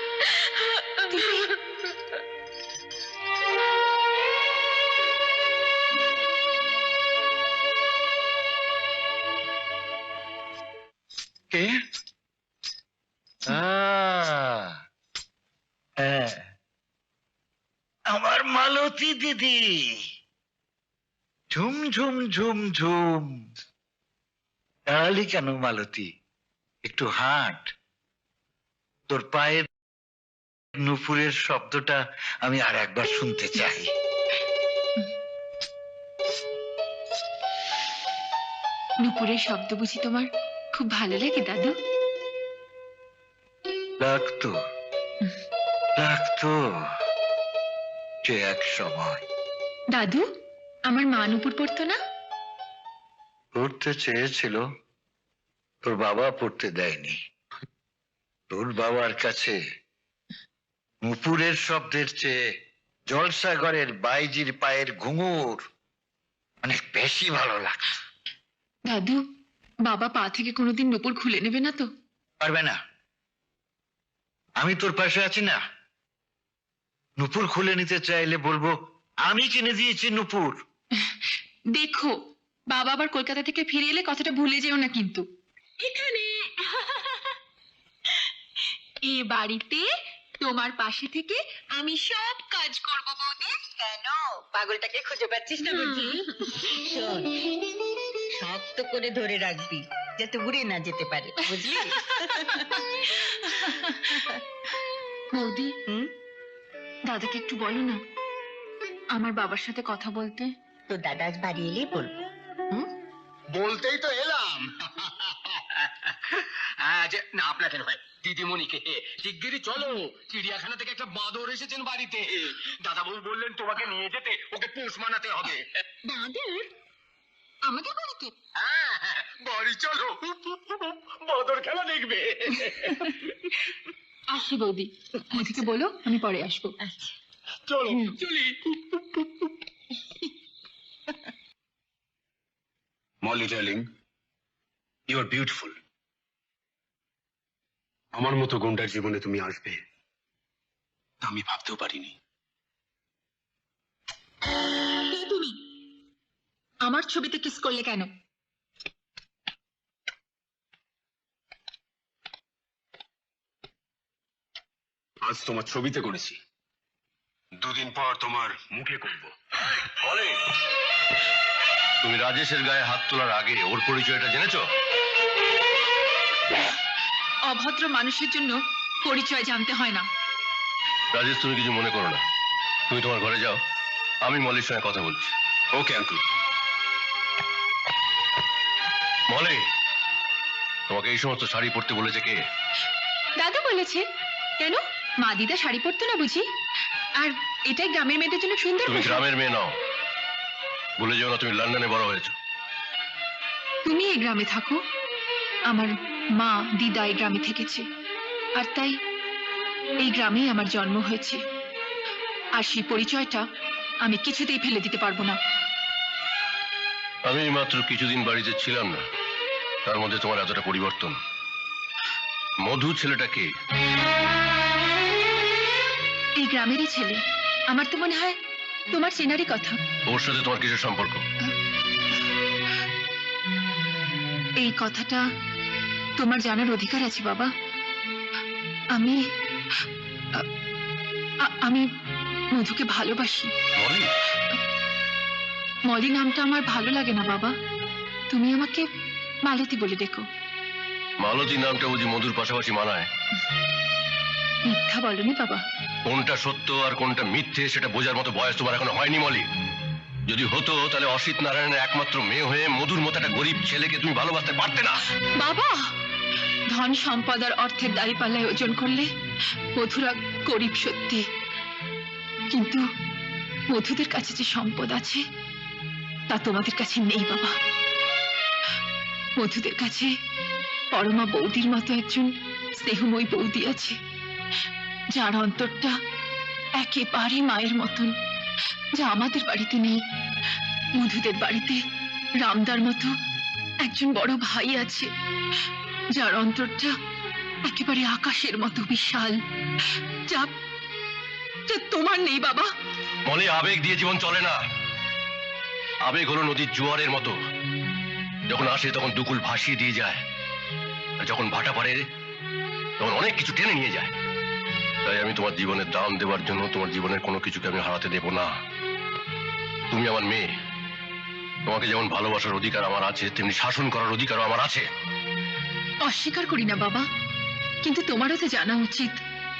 কে? হ্যাঁ, আমার মালতী দিদি। ঝুম ঝুম ঝুম ঝুম। দাঁড়ালি কেন মালতী? একটু হাঁট। তোর পায়ের নুপুরের শব্দটা আমি আর একবার শুনতে চাই। নুপুরের শব্দ বুঝি তোমার খুব ভালো লাগে দাদু? লাগতো, লাগতো সে এক সময়। দাদু, আমার মা নুপুর পড়তো না? পড়তে চেয়েছিল, তোর বাবা পড়তে দেয়নি। তোর বাবার কাছে নুপুরের শব্দের চেয়ে জলসাগরের বাইজির পায়ের ঘুঙুর অনেক বেশি ভালো লাগতো। দাদু, বাবা পা থেকে কোনোদিন নুপুর খুলে নেবে না তো? পারবে না। আমি তোর পাশে আছি না। নুপুর খুলে নিতে চাইলে বলবো আমি কিনে দিয়েছি নুপুর। দেখো, বাবা আবার কলকাতা থেকে ফিরে এলে কথাটা ভুলে যেও না কিন্তু। এখানে এ বাড়িতে তোমার পাশে থেকে আমি সব কাজ করব বৌদি। কেন পাগলটাকে খুঁজে পাচ্ছিস না বুঝি? শোন, শক্ত করে ধরে রাখবি যাতে উড়ে না যেতে পারে, বুঝলি? বৌদি, হুম? দাদাকে একটু বলো না আমার বাবার সাথে কথা বলতে। তোর দাদা আজ বাড়ি এলেই বলবো। বলতেই তো এলাম। যে না, আপনাকে নয়, দিদিমণিকে। শিগগিরই চলো, চিড়িয়াখানা থেকে একটা বাঁদর এসেছেন বাড়িতে। দাদাবাবু বললেন তোমাকে নিয়ে যেতে, ওকে পোষ মানাতে হবে। বাঁদর আমাদের বাড়িতে? হ্যাঁ, বাড়ি চলো, বাঁদর খেলা দেখবে। আসি বৌদি, মধুকে বলো আমি পরে আসবো। চলো চলি। Molly darling, you are beautiful. আমার মতো গুন্ডার জীবনে তুমি আসবে তা আমি ভাবতেও পারিনি। কে তুমি? আমার ছবিতে কিস করলে কেন? আজ তোমার ছবিতে করেছি, দুদিন পর তোমার মুখে করব। বলে তুমি রাজেশের গায়ে হাত তোলার আগে ওর পরিচয়টা জেনেছো? অভদ্র মানুষের জন্য পরিচয় জানতে হয় না। রাজেশ, তুমি কিছু মনে করো না, তুমি তোমার ঘরে যাও, আমি মলির সঙ্গে কথা বলছি। Okay uncle. মলি, তোমাকে এই সমস্ত শাড়ি পরতে বলেছে কে? দাদা বলেছে। কেন, মা দিদা শাড়ি পরতো না বুঝি? আর এটাই গ্রামের মেয়েদের জন্য সুন্দর তুমি পোশাক। গ্রামের মেয়ে নাও, ভুলে যেও না তুমি লন্ডনে বড় হয়েছো। তুমি এই গ্রামে থাকো, আমার মা দিদা এই গ্রামে থেকেছে, আর তাই এই গ্রামেই আমার জন্ম হয়েছে। আর সেই পরিচয়টা আমি কিছুতেই ফেলে দিতে পারবো না। আমি মাত্র কিছুদিন বাড়িতে ছিলাম না, তার মধ্যে তোমার এতটা পরিবর্তন। মধু ছেলেটাকে? এই গ্রামেরই ছেলে। আমার তো মনে হয় তোমার চেনারই কথা। ওর সাথে তোমার কিসের সম্পর্ক? এই কথাটা তোমার জানার অধিকার আছে বাবা। আমি আমি মধুকে ভালোবাসি। মলি? মলি নামটা আমার ভালো লাগে না বাবা, তুমি আমাকে মালতী বলে ডেকো। মালতী নামটা বুঝি মধুর পাশাপাশি মানায়? মিথ্যা বলনি বাবা। কোনটা সত্য আর কোনটা মিথ্যে সেটা বোঝার মতো বয়স তোমার এখনো হয়নি মলি। যদি হতো তাহলে অসিত নারায়ণের একমাত্র মেয়ে হয়ে মধুর মতো একটা গরিব ছেলেকে তুমি ভালোবাসতে পারতে না। বাবা, ধন সম্পদ আর অর্থের দাঁড়িপাল্লায় ওজন করলে মধুরা গরিব সত্যি, কিন্তু মধুদের কাছে যে সম্পদ আছে তা তোমাদের কাছে নেই বাবা। মধুদের কাছে পরমা বৌদির মতো একজন স্নেহময়ী বৌদি আছে, যার অন্তরটা একেবারে মায়ের মতন, যা আমাদের বাড়িতে নেই। মধুদের বাড়িতে রামদার মতো একজন বড় ভাই আছে, যার অন্তরটা একেবারে আকাশের মতো বিশাল, যা যা তোমার নেই বাবা। মলি, আবেগ দিয়ে জীবন চলে না। আবেগ হলো নদীর জোয়ারের মতো, যখন আসে তখন দুকুল ভাসিয়ে দিয়ে যায়, আর যখন ভাটা পারে তখন অনেক কিছু টেনে নিয়ে যায়। তাই আমি তোমার জীবনের দাম দেওয়ার জন্য তোমার জীবনের কোনো কিছুকে আমি হারাতে দেব না। তুমি আমার মেয়ে, তোমাকে যেমন ভালোবাসার অধিকার আমার আছে, তেমনি শাসন করার অধিকারও আমার আছে। অস্বীকার করি না বাবা, কিন্তু তোমারও তো জানা উচিত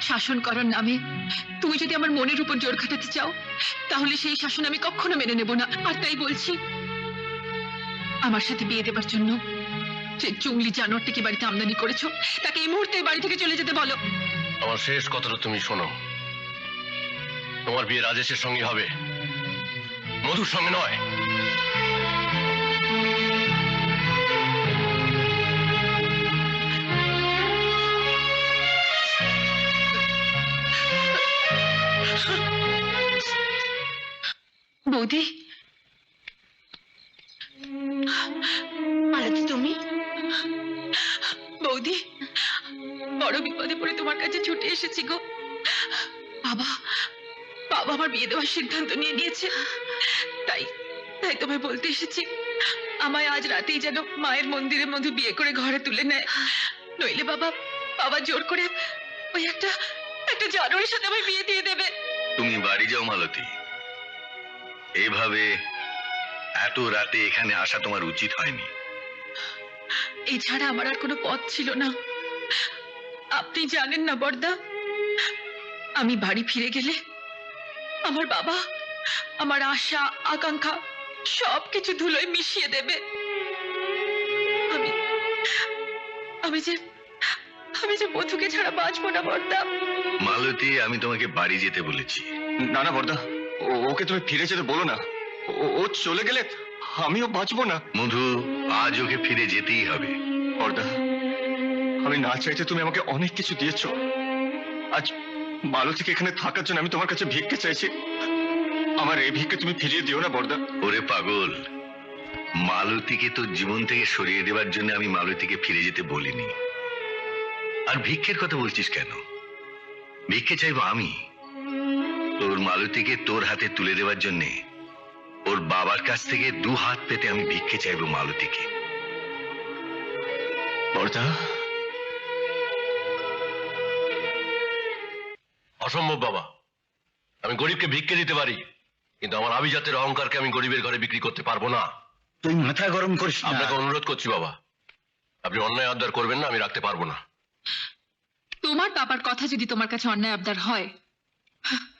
শাসন করার নামে তুমি যদি আমার মনের উপর জোর খাটাতে চাও তাহলে সেই শাসন আমি কখনো মেনে নেব না। আর তাই বলছি, আমার সাথে বিয়ে দেবার জন্য যে জঙ্গলি জানোয়ারটাকে বাড়িতে আমদানি করেছো তাকে এই মুহূর্তে বাড়ি থেকে চলে যেতে বলো। আমার শেষ কথাটা তুমি শোনো, তোমার বিয়ে রাজেশের সঙ্গে হবে, মধুর সঙ্গে নয়। বৌদি, মালতী তুমি? বৌদি, বড় বিপদে পড়ে তোমার কাছে ছুটে এসেছি গো। বাবা বাবা আমার বিয়ে দেওয়ার সিদ্ধান্ত নিয়ে নিয়েছে, তাই তাই তোমায় বলতে এসেছি আমায় আজ রাতেই যেন মায়ের মন্দিরের মধ্যে বিয়ে করে ঘরে তুলে নেয়, নইলে বাবা বাবা জোর করে ওই একটা জানোয়ারের সাথে আমায় বিয়ে দিয়ে দেবে। তুমি বাড়ি যাও মালতী, এইভাবে এত রাতে এখানে আসা তোমার উচিত হয়নি। এছাড়া আমার আর কোনো পথ ছিল না। আপনি জানেন না বড়দা, আমি বাড়ি ফিরে গেলে আমার বাবা আমার আশা আকাঙ্ক্ষা সবকিছু ধুলোয় মিশিয়ে দেবে। আমি আমি যে আমি যে মধুকে ছাড়া বাঁচবো না বড়দা। মালতী, আমি তোমাকে বাড়ি যেতে বলেছি। না না বর্দা, ওকে তুমি ফিরে যেতে বলো না। ও চলে গেলে আমিও বাঁচবো না। মধু, আজ ওকে ফিরে যেতেই হবে। বর্দা, আমি না চাইতে তুমি আমাকে অনেক কিছু দিয়েছো। আজ মালতীকে এখানে থাকার জন্য আমি তোমার কাছে ভিক্ষে চাইছি। আমার এই ভিক্ষে তুমি ফিরিয়ে দিও না বর্দা। ওরে পাগল, মালতীকে তোর জীবন থেকে সরিয়ে দেওয়ার জন্য আমি মালতীকে ফিরে যেতে বলিনি। আর ভিক্ষের কথা বলছিস কেন? ভিক্ষে চাইবো আমি। তোর মালতীকে তোর হাতে তুলে দেওয়ার জন্যে ওর বাবার কাছ থেকে 2 হাত পেতে আমি ভিক্ষে চাইবো মালতীকে। বর্দা, অসম্ভব বাবা, আমি গরিবকে ভিক্ষে দিতে পারি, কিন্তু আমার আভিজাতের অহংকারকে আমি গরিবের ঘরে বিক্রি করতে পারবো না। তুই মাথা গরম করিস না। আপনাকে অনুরোধ করছি বাবা, আপনি অন্যায় আবদার করবেন না, আমি রাখতে পারবো না। তোমার বাবার কথা যদি তোমার কাছে অন্যায় আবদার হয়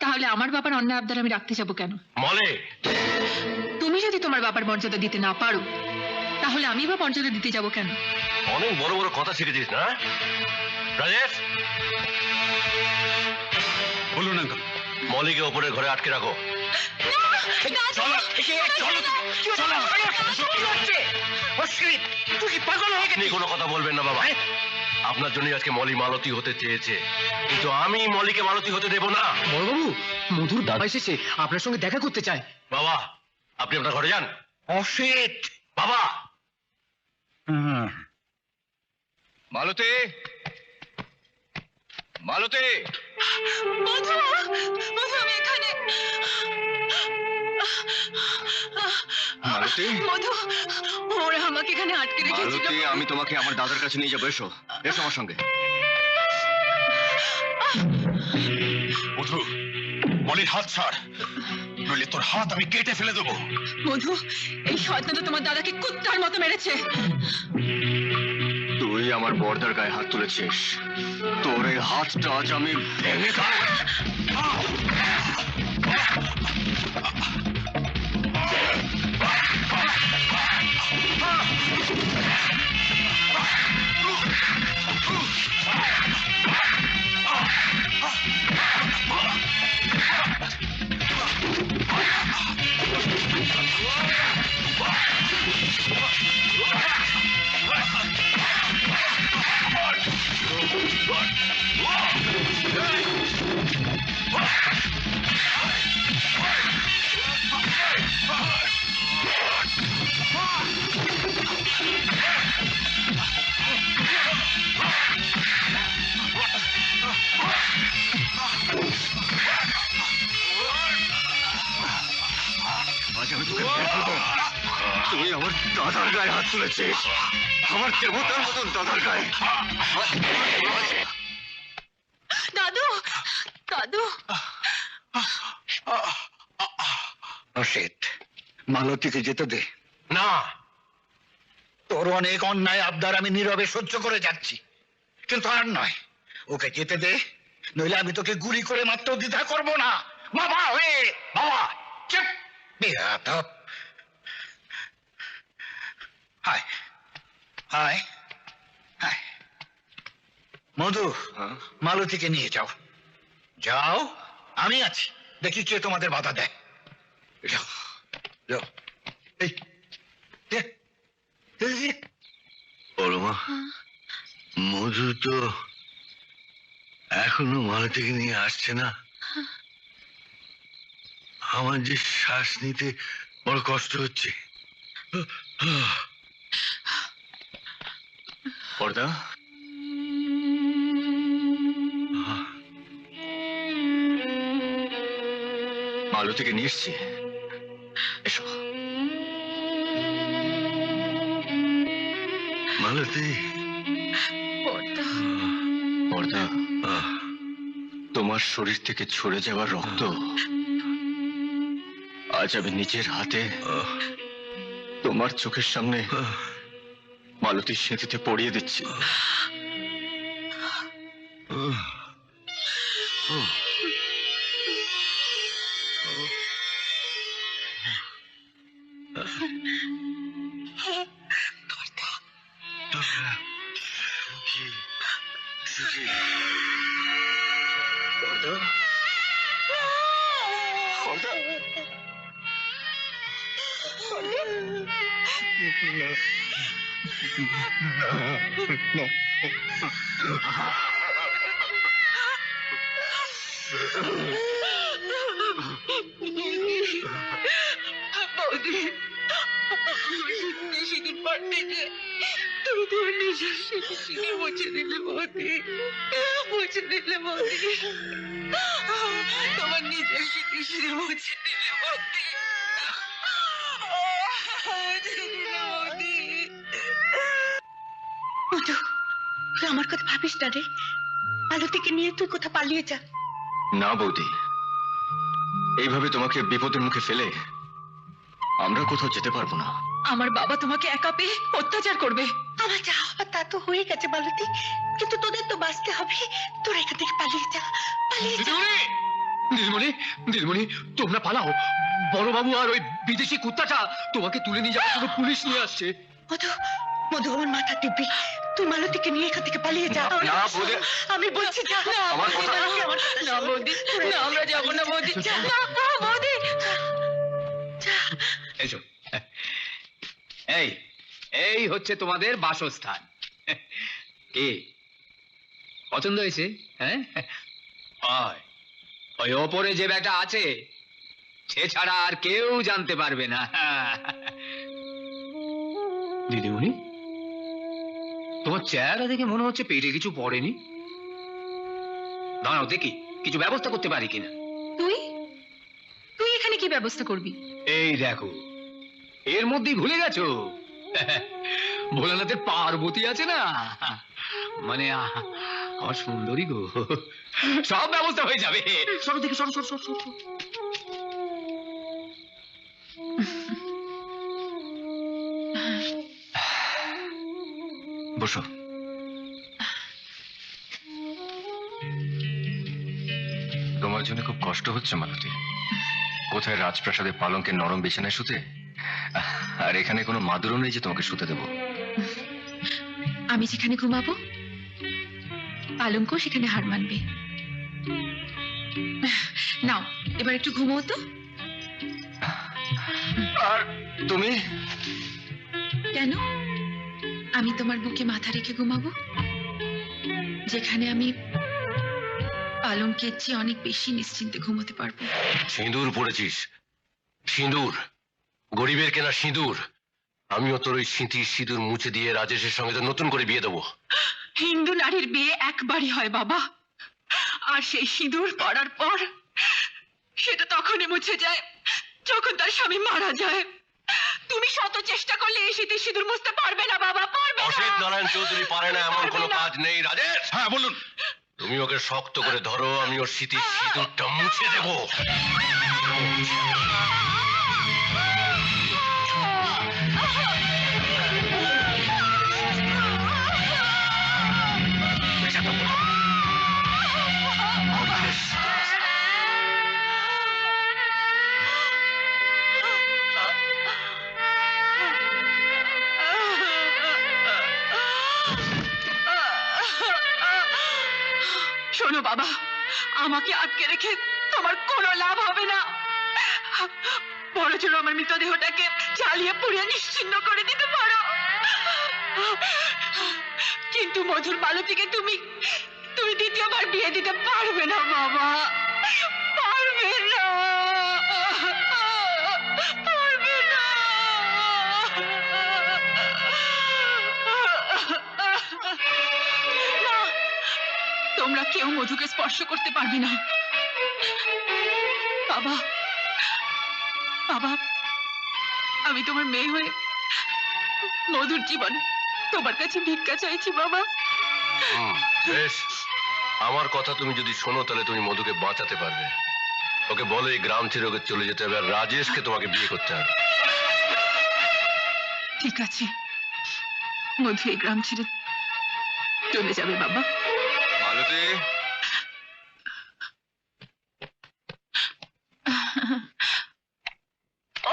তাহলে আমার বাবার অন্যায় আবদার আমি রাখতে যাব কেন? মলে, তুমি যদি তোমার বাবার মর্যাদা দিতে না পারো তাহলে আমি বা মর্যাদা দিতে যাব কেন? অনেক বড় বড় কথা শিখেছিস না রাজেশ? বলুন আঙ্কেল। মলিকে ওপরের ঘরে আটকে রাখো। আপনি কোনো কথা বলবেন না বাবা, আপনার জন্য আজকে মলি মালতী হতে চেয়েছে, কিন্তু আমি মলিকে মালতী হতে দেব না। বড়বাবু, মধুর দাদা এসেছে, আপনার সঙ্গে দেখা করতে চায়। বাবা, আপনি আপনার ঘরে যান। অসিত, বাবা, মালতী, মালতী, মধু, মধু আমি এখানে। মালতী, মধু, ওরা আমাকে এখানে আটকে রেখেছিল। মালতী, আমি তোমাকে আমার দাদার কাছে নিয়ে যাবো। এসো, এসো আমার সঙ্গে। মধু, মলির হাত ছাড়, নইলে তোর হাত আমি কেটে ফেলে দেবো। মধু, এই শয়তানটা তোমার দাদাকে কুত্তার মতো মেরেছে। তুই আমার বর্দার গায়ে হাত তুলেছিস, তোর এই হাতটা আজ আমি ভেঙে আজ আমি তোকে তুই আমার দাদার গায়ে হাত তুলেছিস। আমার দেবতার মতন দাদার গায়ে দাদু দাদু অসিত, মালতীকে যেতে দে। না, তোর অনেক অন্যায় আবদার আমি নীরবে সহ্য করে যাচ্ছি, কিন্তু আর নয়, ওকে যেতে দে, নইলে আমি তোকে গুলি করে মাত্র দ্বিধা করব না। বাবা হয়ে বাবা, চুপ বেয়াদব। হায় হায় হায়। মধু, মালতীকে নিয়ে যাও, যাও, আমি আছি, দেখি কে তোমাদের বাধা দেয়। যাও যাও। এই পরমা, মধু তো এখনো মালতীকে নিয়ে আসছে না। আমার যে শ্বাস নিতে বড় কষ্ট হচ্ছে। পর্দা, মালতীকে নিয়ে এসছি, এসো। মালতী, পর্দা, তোমার শরীর থেকে ঝরে যাওয়ার রক্ত আজ আমি নিজের হাতে তোমার চোখের সামনে মালতীর স্মৃতিতে পড়িয়ে দিচ্ছি। বৌদি, সেদিন পারতে যে তুমি তোমার নিজের স্মৃতি মুছে দিলে বৌদি, মুছে দিলে বৌদি, তোমার নিজের স্মৃতি মুছে দিলে বৌদি, মুছে দিলে বৌদি। মধু, তুই আমার কথা ভাবিস না রে। মালতীকে নিয়ে তুই কোথা পালিয়ে যা। না বৌদি, এইভাবে তোমাকে বিপদের মুখে ফেলে আমরা কোথাও যেতে পারবো না। আমার বাবা তোমাকে একা পেয়ে অত্যাচার করবে। আমার যা হবার তা তো হয়ে গেছে মালতী, কিন্তু তোদের তো বাঁচতে হবে। তোরা এখান থেকে পালিয়ে যা, পালিয়ে যা। নীলমণি, নীলমণি, তোমরা পালাও, বড়বাবু আর ওই বিদেশি কুত্তাটা তোমাকে তুলে নিয়ে যাওয়ার জন্য পুলিশ নিয়ে আসছে। মধু, মধু, আমার মাথা টিপি, তুই মালতীকে নিয়ে এখান থেকে পালিয়ে যা। না, বৌদি। আমি বলছি যা। আমার কথা না বৌদি, না, আমরা যাবো না বৌদি, না, বৌদি। এসো, এই এই হচ্ছে তোমাদের বাসস্থান। কি পছন্দ হয়েছে? হ্যাঁ, ওই ওপরে যে ব্যাটা আছে সে ছাড়া আর কেউ জানতে পারবে না। দিদিমণি, তোমার চেহারা দেখে মনে হচ্ছে পেটে কিছু পড়েনি। দাঁড়াও দেখি কিছু ব্যবস্থা করতে পারি কিনা। তুই তুই এখানে কি ব্যবস্থা করবি? এই দেখো, এর মধ্যেই ভুলে গেছো, ভোলানাথের পার্বতী আছে না, মানে আমার সুন্দরী গো, সব ব্যবস্থা হয়ে যাবে। সরো দেখি, সরো সরো সরো সরো। বসো। তোমার জন্য খুব কষ্ট হচ্ছে মালতী। কোথায় রাজপ্রাসাদে পালঙ্কের নরম বিছানায় শুতে, আর এখানে কোনো মাদুরও নেই যে তোমাকে শুতে দেবো। আমি যেখানে ঘুমাবো পালঙ্ক সেখানে হার মানবে। নাও এবার একটু ঘুমো তো। আর তুমি? কেন? আমি তোমার বুকে মাথা রেখে ঘুমাবো, যেখানে আমি পালঙ্কের চেয়ে অনেক বেশি নিশ্চিন্তে ঘুমোতে পারবো। সিঁদুর পড়েছিস, সিঁদুর, গরিবের কেনা সিঁদুর। আমিও তোর ওই স্মৃতির সিঁদুর মুছে দিয়ে রাজেশের সঙ্গে তো নতুন করে বিয়ে দেবো। হিন্দু নারীর বিয়ে একবারই হয় বাবা, আর সেই সিঁদুর পড়ার পর সেটা তখনই মুছে যায় যখন তার স্বামী মারা যায়। তুমি শত কত চেষ্টা করলে এই শীতে সিঁদুর মুছতে পারবে না বাবা, পারবে অসিত না। নারায়ণ চৌধুরী পারে না এমন কোনো কাজ নেই। রাজেশ, হ্যাঁ বলুন। তুমি ওকে শক্ত করে ধরো, আমি ওর স্মৃতির সিঁদুরটা মুছে দেবো। শোনো বাবা, আমাকে আটকে রেখে তোমার কোনো লাভ হবে না। বড় জোর আমার মৃতদেহটাকে জ্বালিয়ে পুড়িয়ে নিশ্চিহ্ন করে দিতে পারো, কিন্তু মধুর মালতীকে তুমি দ্বিতীয়বার বিয়ে দিতে পারবে না বাবা, পারবে না, পারবে না। না, তোমরা কেউ মধুকে স্পর্শ করতে পারবে না। বাবা, বাবা, আমি তোমার মেয়ে হয়ে মধুর জীবন তোমার কাছে ভিক্ষা চাইছি বাবা। বেশ, আমার কথা তুমি যদি শোনো তাহলে তুমি মধুকে বাঁচাতে পারবে। ওকে বলো এই গ্রাম ছেড়ে ওকে চলে যেতে হবে, আর রাজেশকে তোমাকে বিয়ে করতে হবে। ঠিক আছে, মধু এই গ্রাম ছেড়ে চলে যাবে বাবা। মালতী,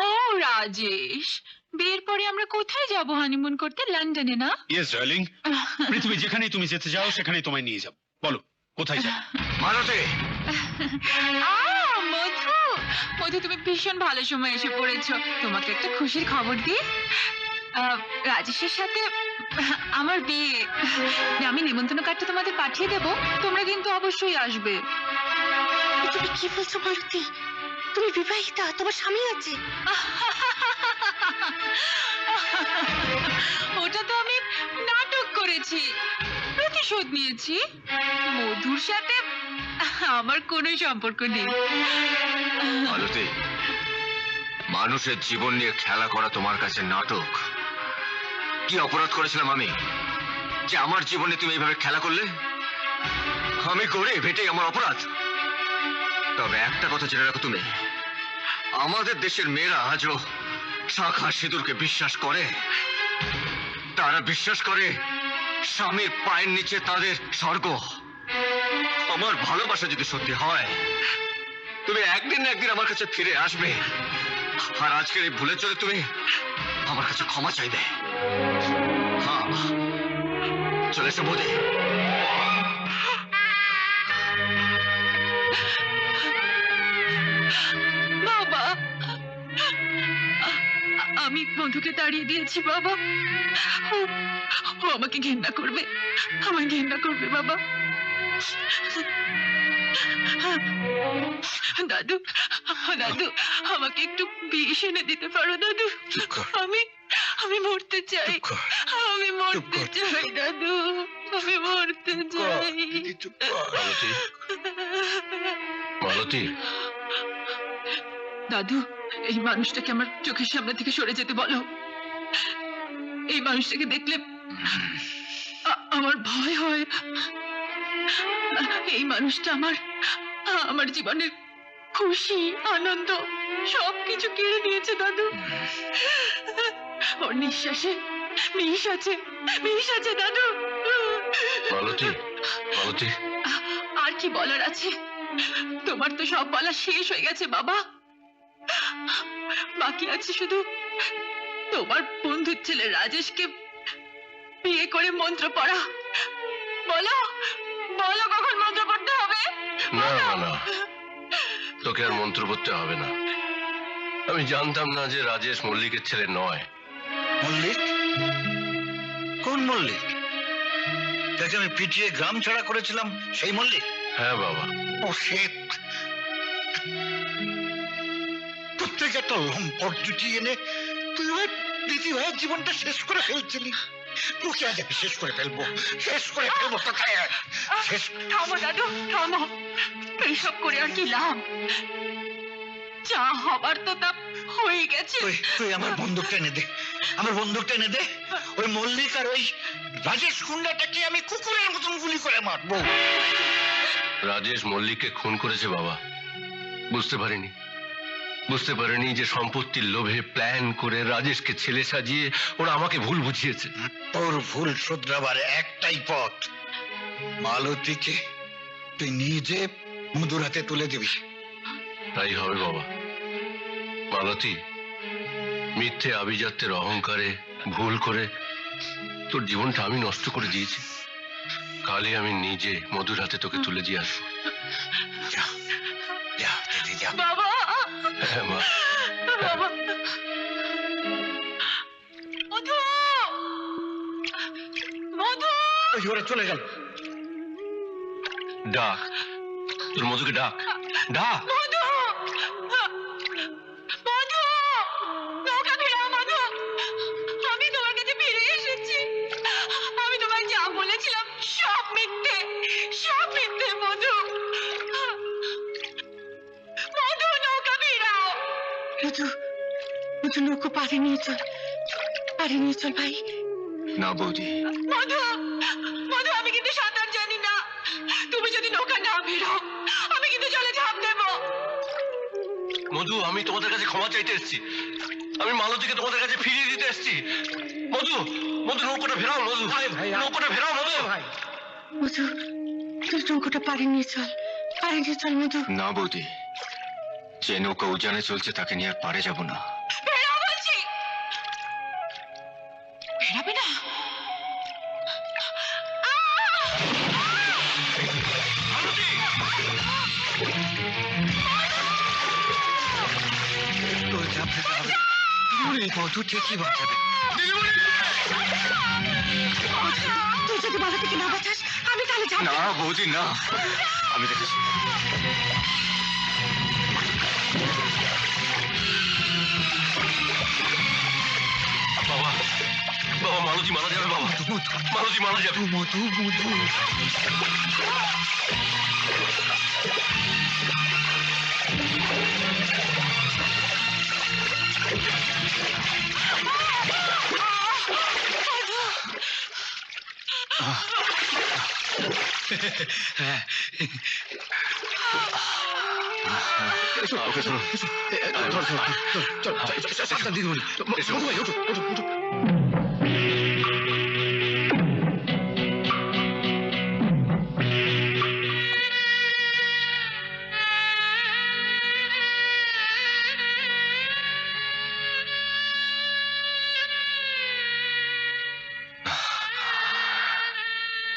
ও রাজেশ, বিয়ের পরে আমরা কোথায় যাব হানিমুন করতে? লন্ডনে না? ইয়েস ডার্লিং, পৃথিবী যেখানেই তুমি যেতে চাও সেখানেই তোমায় নিয়ে যাব। বলো কোথায় যাবে? মালতী, মধু, মধু তুমি ভীষণ ভালো সময় এসে পড়েছো। তোমাকে একটা খুশির খবর দিই, রাজেশের সাথে আমার বিয়ে। আমি নিমন্ত্রণ কার্ডটা তোমাদের পাঠিয়ে দেব, তোমরা কিন্তু অবশ্যই আসবে। তুমি কি বলছো মালতী? তুমি বিবাহিতা, তোমার স্বামী আছে? ওটা তো আমি নাটক করেছি, প্রতিশোধ নিয়েছি। মধুর সাথে আমার কোনো সম্পর্ক নেই। মালতী, মানুষের জীবন নিয়ে খেলা করা তোমার কাছে নাটক? কি অপরাধ করেছিলাম আমি যে আমার জীবনে তুমি এইভাবে খেলা করলে? আমি করে ভেটে আমার অপরাধ। তবে একটা কথা জেনে রাখো, তুমি আমাদের দেশের মেয়েরা আজও শাখা সিঁদুরকে বিশ্বাস করে। তারা বিশ্বাস করে স্বামীর পায়ের নিচে তাদের স্বর্গ। আমার ভালোবাসা যদি সত্যি হয়, তুমি একদিন না একদিন আমার কাছে ফিরে আসবে, আর আজকের এই ভুলের জন্য তুমি আমার কাছে ক্ষমা চাইবে। হ্যাঁ, চলে এসো বৌদি। বাবা, আমি মধুকে তাড়িয়ে দিয়েছি বাবা। ও আমাকে ঘেন্না করবে, আমায় ঘেন্না করবে বাবা। দাদু, দাদু, আমাকে একটু বিষ এনে দিতে পারো দাদু? আমি মরতে চাই, আমি মরতে চাই দাদু, আমি মরতে চাই। মালতী, মালতী, দাদু, এই মানুষটাকে আমার চোখের সামনে থেকে সরে যেতে বলো। এই মানুষটাকে দেখলে আমার ভয় হয়। এই মানুষটা আমার জীবনের খুশি, আনন্দ সবকিছু কেড়ে নিয়েছে দাদু। ওর নিঃশ্বাসে বিষ আছে, বিষ আছে দাদু। মালতী, মালতী, আর কি বলার আছে? তোমার তো সব বলা শেষ হয়ে গেছে বাবা। বাকি আছে শুধু তোমার বন্ধুর ছেলে রাজেশকে বিয়ে করে মন্ত্র পড়া। বলো, বলো কখন মন্ত্র পড়তে হবে? না না না, তোকে আর মন্ত্র পড়তে হবে না। আমি জানতাম না যে রাজেশ মল্লিকের ছেলে নয়। মল্লিক? কোন মল্লিক? যাকে আমি পিটিয়ে গ্রাম ছাড়া করেছিলাম সেই মল্লিক? হ্যাঁ বাবা। ও শেখ, প্রত্যেক একটা লম্পট জুটি এনে তুই দিদি ভাইয়ের জীবনটা শেষ করে ফেলছিলি। তোকে আজ আমি শেষ করে ফেলবো, শেষ করে ফেলবো তোকে শেষ। থামো দাদু, থামো। এইসব করে আর কি লাভ? যা হবার তো তা হয়ে গেছে। তুই আমার বন্দুকটা এনে দে। আমার বন্দুকটা এনে দে। ওই মল্লিক আর ওই রাজেশ গুন্ডাটাকে আমি কুকুরের মতন গুলি করে মারবো। রাজেশ মল্লিককে খুন করেছে বাবা। বুঝতে পারিনি যে সম্পত্তির লোভে প্ল্যান করে রাজেশকে ছেলে সাজিয়ে ওরা আমাকে ভুল বুঝিয়েছে। তোর ভুল শুধরাবার একটাই পথ, মালতীকে তুই নিজে মধুর হাতে তুলে দিবি। তাই হবে বাবা। মালতী, মিথ্যে আভিজাত্যের অহংকারে ভুল করে তোর জীবনটা আমি নষ্ট করে দিয়েছি। কালই আমি নিজে মধুর হাতে তোকে তুলে দিয়ে আসবো। যা যা দিদি যা। বাবা হ্যাঁ মা। বাবা মধু মধু ওই ওরা চলে গেল। ডাক তোর মধুকে, ডাক ডাক। মধু মধু নৌকা ফেরাও মধু, আমি তোমার কাছে ফিরে এসেছি। আমি তোমায় যা বলেছিলাম সব মিথ্যে মধু। মধু নৌকা ফেরাও। মধু নৌকো পারে নিয়ে চল ভাই। না বৌদি, মধু আমি কিন্তু সাঁতার জানি না। তুমি যদি নৌকা না ফেরাও আমি কিন্তু জলে ঝাঁপ দেবো। মধু, আমি তোমাদের কাছে ক্ষমা চাইতে এসেছি। আমি মালতীকে তোমাদের কাছে ফিরিয়ে দিতে এসেছি। মধু নৌকাটা ফেরাও। মধু নৌকাটা ফেরাও। মধু মধু তুই নৌকোটা পারে নিয়ে চল মধু। না বৌদি, যে নৌকা উজানে চলছে তাকে নিয়ে আর পারে যাব না। ফেরাও বলছি। ফেরাবে না? তোর যা ফেরা হবে, মধু ঠিকই বাঁচাবে। তুই যদি বাধা থেকে না বাঁচাস আমি তাহলে যাব না বৌদি না, আমি দেখেছি। বাবা মালতী মারা যাবে। বাবা মালতী মারা যাবে। মধু ওকে শোনো, চল দিদিমণি, মধু ভাই ওঠো।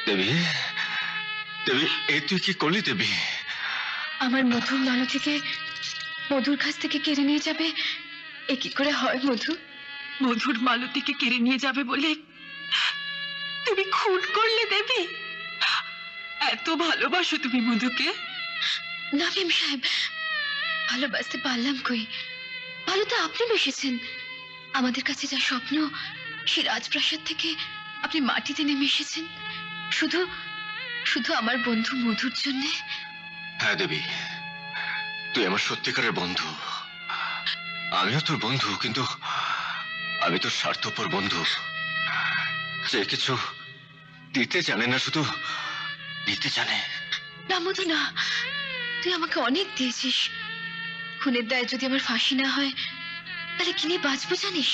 দেবী এই তুই কি করলি দেবী? আমার মধুর মালতীকে মধুর কাছ থেকে কেড়ে নিয়ে যাবে, এ কি করে হয় মধু? মধুর মালতীকে কেড়ে নিয়ে যাবে বলে তুমি খুন করলে দেবী? এত ভালোবাসো তুমি মধুকে? না মেম সাহেব, ভালোবাসতে পারলাম কই? ভালো তো আপনি বেসেছেন। আমাদের কাছে যা স্বপ্ন, সে রাজপ্রাসাদ থেকে আপনি মাটিতে নেমে এসেছেন শুধু আমার বন্ধু মধুর জন্যে। হ্যাঁ দেবী, তুই আমার সত্যিকারের বন্ধু। আমিও তোর বন্ধু, কিন্তু আমি তোর স্বার্থপর বন্ধু, যে কিছু দিতে জানে না, শুধু নিতে জানে। না মধু না, তুই আমাকে অনেক দিয়েছিস। খুনের দায়ে যদি আমার ফাঁসি না হয় তাহলে কি নিয়ে বাঁচবো জানিস?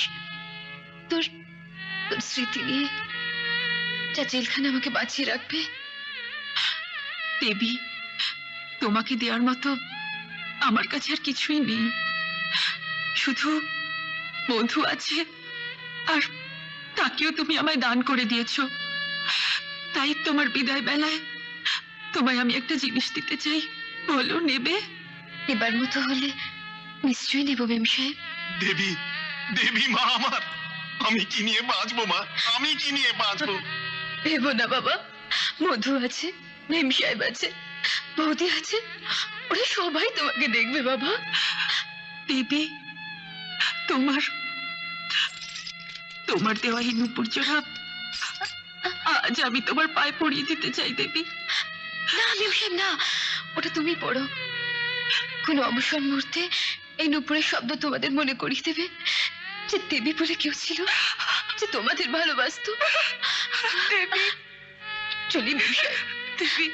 তোর স্মৃতি নিয়ে, যা জেলখানা আমাকে বাঁচিয়ে রাখবে। দেবী, তোমাকে দেওয়ার মতো আমার কাছে আর কিছুই নেই। শুধু মধু আছে, আর তাকেও তুমি আমায় দান করে দিয়েছো। তাই তোমার বিদায় বেলায় তোমায় আমি একটা জিনিস দিতে চাই, বলো নেবে? এবার মতো হলে নিশ্চয়ই নেব মেম সাহেব। দেবী মা আমার, আমি কি নিয়ে বাঁচবো মা? আমি কি নিয়ে বাঁচবো? ভেবো না বাবা, মধু আছে, মেম সাহেব আছে, বৌদি আছে, ওরা সবাই তোমাকে দেখবে বাবা। দেবী, তোমার দেওয়া এই নুপুর জোড়া আজ আমি তোমার পায়ে পরিয়ে দিতে চাই দেবী। না মেম সাহেব না, ওটা তুমি পড়ো। কোনো অবসর মুহূর্তে এই নুপুরের শব্দ তোমাদের মনে করিয়ে দেবে যে দেবী বলে কেউ ছিল, যে তোমাদের ভালোবাসতো। দেবী, চলি মশাই। দেবী,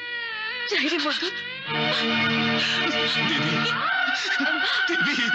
যাই রে মধু। দেবী